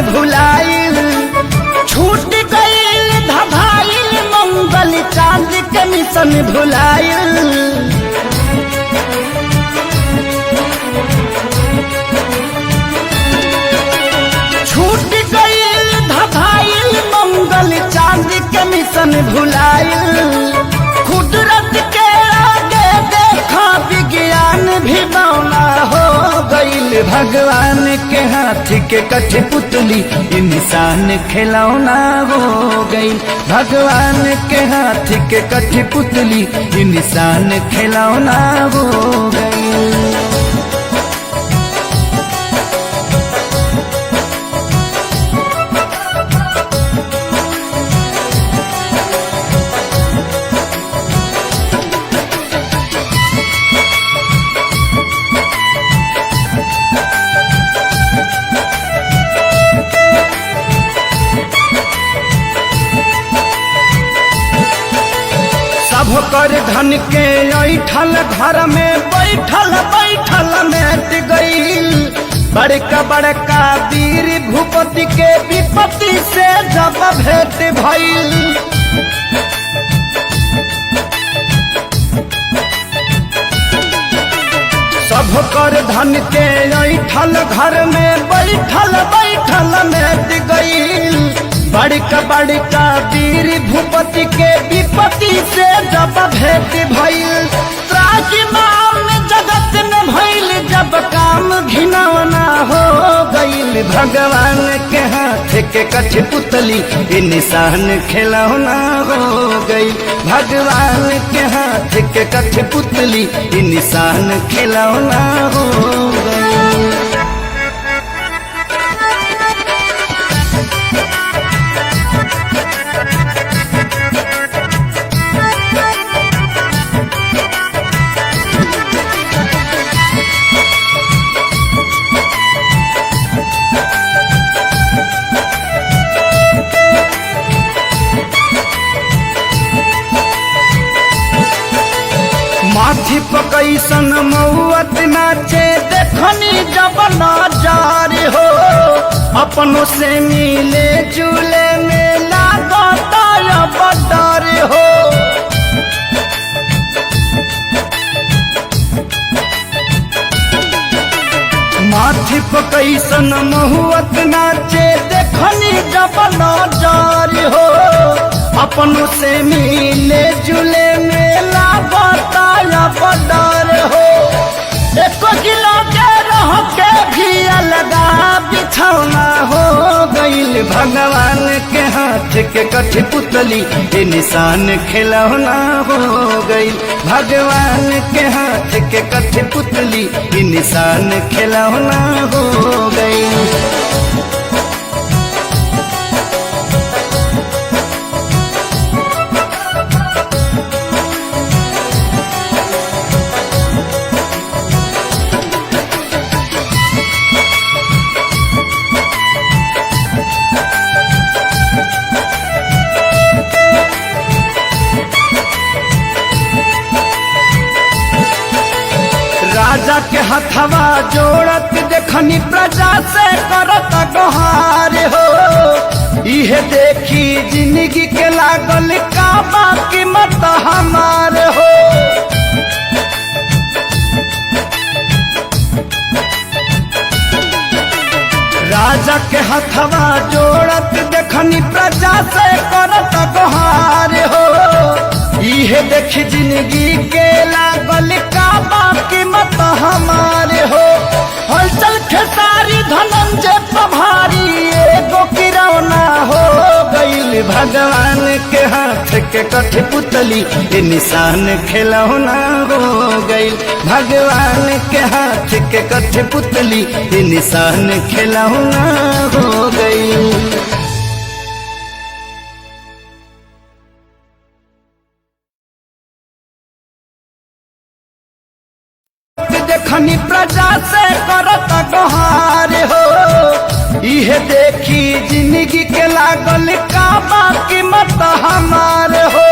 भुलाइल, छूट गईल धभाइल मंगल चांद के मिशन भुलाइल। छूट गईल धभाइल मंगल चांद के मिशन भुलाइल। कुदरत के आगे देखा विज्ञान भी बौना हो गईल। भगवान के हाथ के कठपुतली इंसान खिलौना हो गई। भगवान के हाथ के कठपुतली इंसान खिलौना हो गई। सब कर धन के ऐठल घर में बैठल बैठल मेट गईल। बड़का बड़का वीर भूपति के विपत्ति से जब भेंट भइल। सब कर धन के ऐठल घर में बैठल बैठल मेट गईल। बड़का बड़का वीर भूपति के विपत्ति से जब भेंट भइल। त्राजिमाम जगत में भइल जब काम घिनौना हो गईल। भगवान के हाथ के कठपुतली इंसान खिलौना हो गई। भगवान के हाथ के कठपुतली इंसान खिलौना हो गई। माथी पकैसन मौत नाचे देखनी जब नजार हो। अपनों से मिले जुले में लागता अब डर हो। माथी पकैसन महुअत नाचे देखनी जब नजार हो। अपनों से मिले जुले में लागता अब डर हो। एक किलो के रह के भी अलगा बिछौना हो गईल। भगवान के हाथ के कठपुतली इंसान खिलौना हो गई। भगवान के हाथ के कठपुतली इंसान खिलौना हो गई। राजा के हथवा जोड़त देखनी प्रजा से करत गोहार हो। इहे देखी जिंदगी के लागल का बाकी मत हमार हो। राजा के हथवा जोड़त देखनी प्रजा से करत गोहार हो। इहे देखी जिंदगी के लागल का बाकी मत हमारे हो। हलचल खेसारी धनंजय पभारी एगो किरौना हो गईल। भगवान के हाथ के कठपुतली इंसान खिलौना हो गईल। भगवान के हाथ के कठपुतली इंसान खिलौना हो गईल। देखनी प्रजा से करत गोहार हो। इहे देखी जिंदगी के लागल का बाकी मत हमार हो।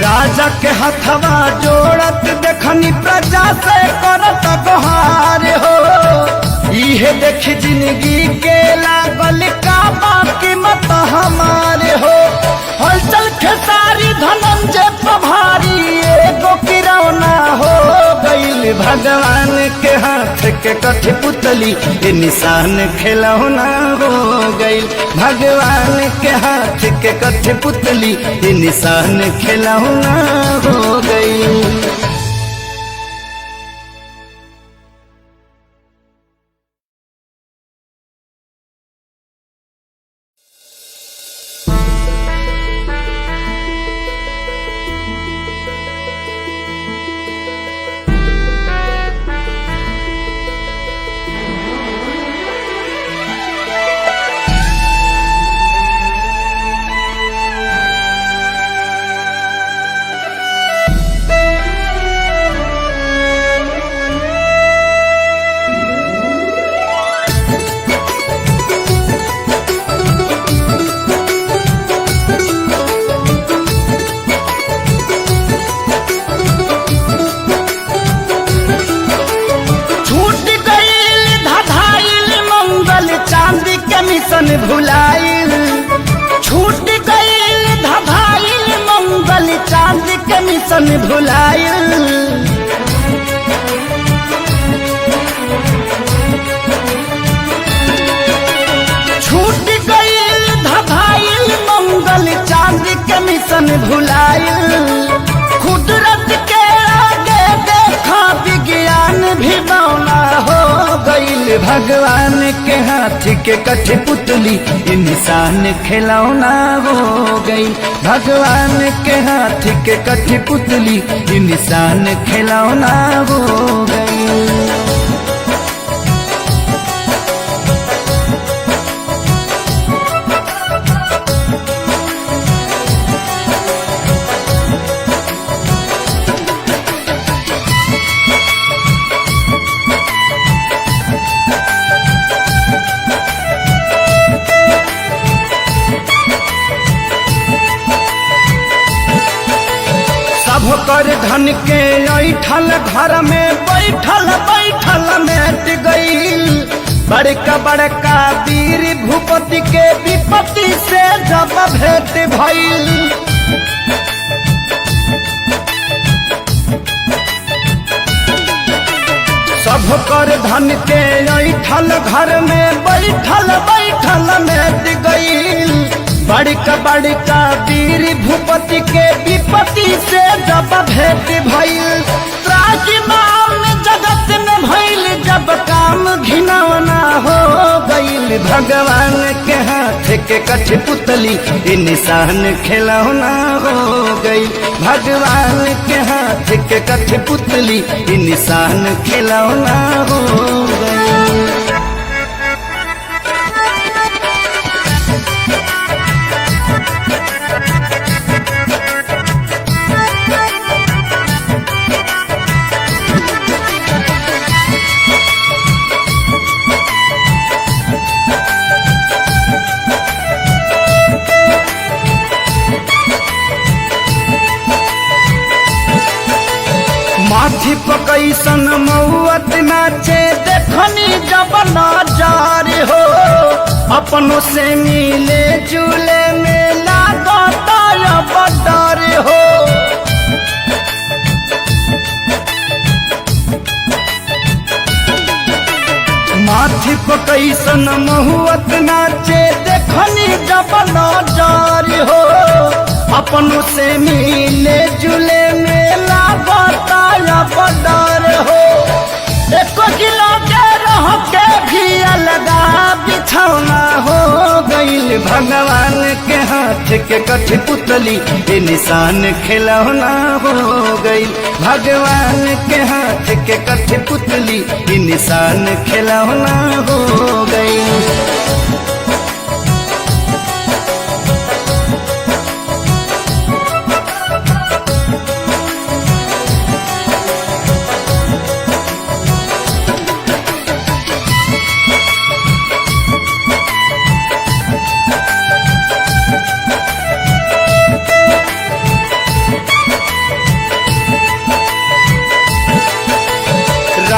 राजा के हथवा जोड़त देखनी प्रजा इहे देख जिंदगी के लागल का बाकी मत हमारे हो। हलचल खेसारी धनंजय प्रभारी एगो किरौना हो गईल भगवान के हाथ के कठपुतली ये निशान खिलौना हो गईल भगवान के हाथ के कठपुतली ये निशान खिलौना हो गईल। भुलाइल छूट गईल धभाइल मंगल चांद के मिशन भुलाइल। छूट गईल धभाइल मंगल चांद के मिशन भुलाइल। कुदरत के आगे देखा विज्ञान भी मौला हो गईल भगवान के हाथ के कठपुतली इंसान खिलौना हो गई भगवान के हाथ के कठपुतली इंसान खिलौना हो गई। कर धन के ऐठल घर में बैठल बैठल मेट गईल। बड़का बड़का वीर भूपति के विपत्ति से जब भेंट भइल। सब कर धन के ऐठल घर में बैठल बैठल मेट गईल। बड़का बड़का वीर भूपति के विपत्ति से जब भेंट भइल। त्राजिमाम जगत में भइल जब काम घिनौना हो गईल भगवान के हाथ के कठपुतली निशान खिलौना हो गई भगवान के हाथ के कठपुतली निशान खिलौना हो गई। माथी पकैसन मौत नाचे देखनी जब नजार हो। अपनों से मिले जुले में लागता अब डर हो। माथी पकैसन महुअत नाचे देखनी जब नजार हो। अपनों से मिले जुले में लागता अब डर हो। एक किलो के रह के भी अलगा बिछौना हो गईल भगवान के हाथ के कठपुतली निशान खिलौना हो गईल भगवान के हाथ के कठपुतली निशान खिलौना हो गईल।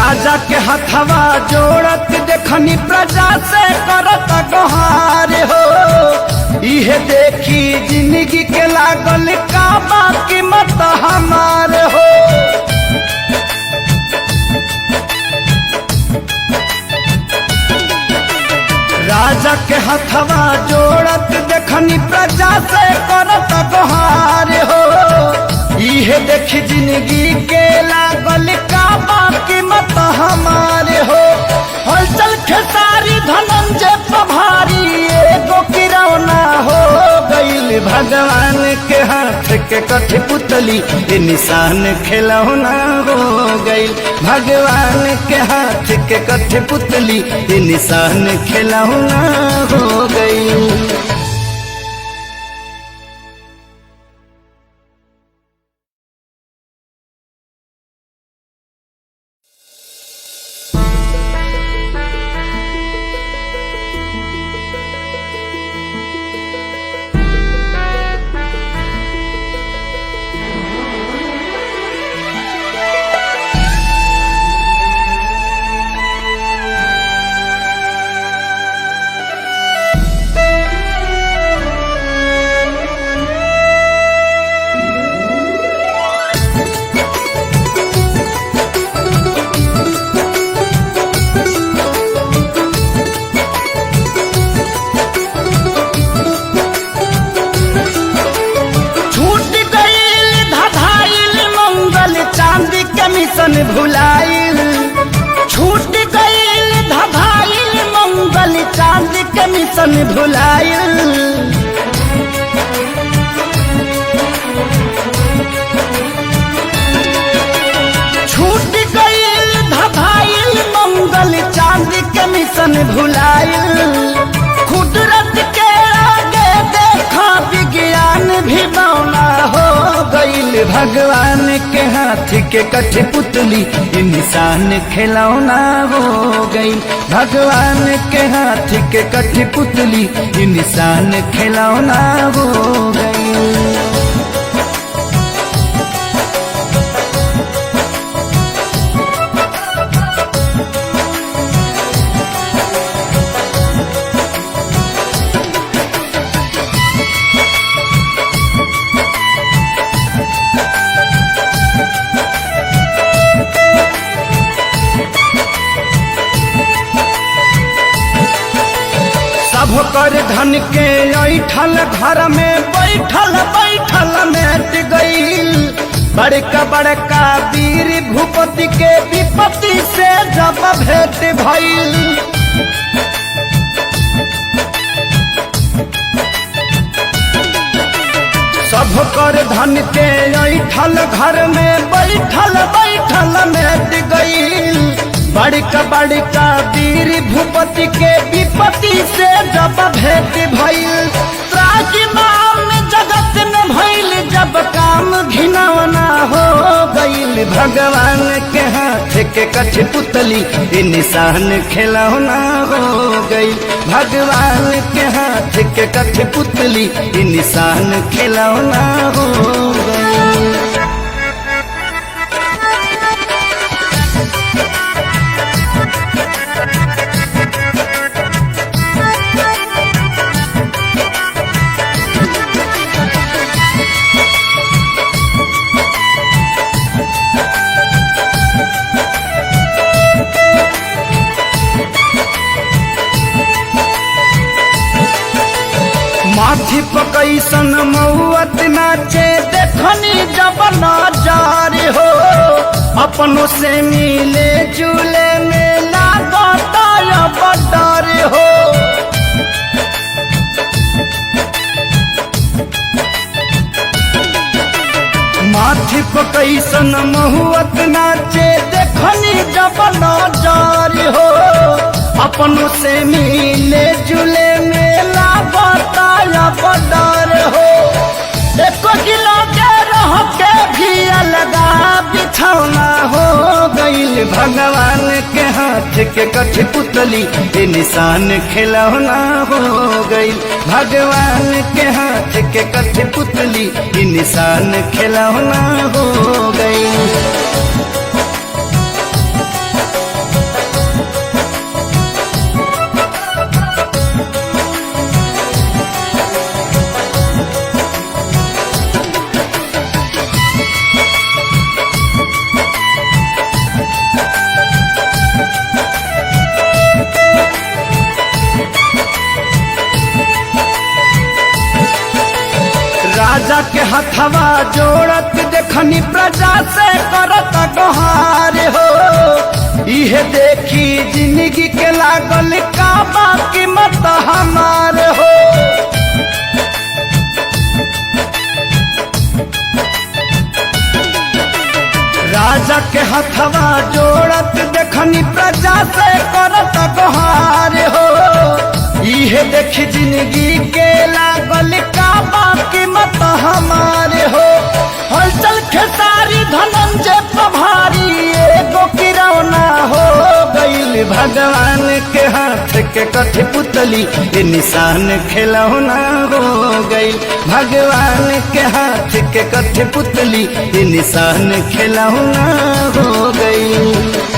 राजा के हथवा जोड़त देखनी प्रजा से करत गोहार हो। इहे देखी जिंदगी के लागल का बाकी मत हमार हो। राजा के हथवा जोड़त देखनी प्रजा से करत गोहार हो। इहे देखी जिंदगी के लागल का बाकी मत हमारे हो। हलचल खेसारी धनंजय पभारी एगो किरौना हो गइल भगवान के हाथ के कठपुतली ये निशान खिलौना हो गइल। भगवान के हाथ के कठपुतली ये निशान खिलौना हो गइल। मिशन भुलाइल छूट गइल धधाइल मंगल चांद के मिशन भुलाइल। छूट गइल धधाइल मंगल चांद के मिशन भुलाइल। कुदरत के आगे देखा विज्ञान भी बौना हो गइल। भगवान के हाथ के कठपुतली इंसान खिलौना हो गई। भगवान के हाथ के कठपुतली इंसान खिलौना हो गई। कर धन के ऐठल घर में बैठल बैठल मेट गईल। बड़का बड़का वीर भूपति के विपत्ति से जब भेंट भइल। सब कर धन के ऐठल घर में बैठल बैठल मेट गईल। बड़का बड़का वीर भूपति के विपत्ति से जब भेंट भइल। त्राजिमाम जगत में भइल जब काम घिनौना हो गइल। भगवान के हाथ के कठपुतली ये निशान खिलौना हो गइल। भगवान के हाथ के कठपुतली ये निशान खिलौना हो गइल। माथी पकैसन मौत नाचे देखनी जब नजार हो। अपनों से मिले जुले में लागता बडर हो। माथी पकैसन महुअत नाचे देखनी जब नजार हो। अपनों से मिले जुले में लागता बडर हो। एको किलो के रह के भी अलगा बिछौना हो गइल। भगवान के हाथ के कठपुतली ये निशान खिलौना हो गइल। भगवान के हाथ के कठपुतली ये निशान खिलौना हो गइल। हथवा जोड़त देखनी प्रजा से करत गोहार हो इहे देखी जिंदगी के लागल का बाकी मत हमार हो। राजा के हथवा जोड़त देखनी प्रजा से करत गोहार हो इहे देखी जिंदगी के लागल का बाकी मत हमारे हो। हलचल खेसारी धनंजय प्रभारी एगो किरौना हो गईल भगवान के हाथ के कठपुतली ये निशान खिलौना हो गईल भगवान के हाथ के कठपुतली ये निशान खिलौना हो गईल।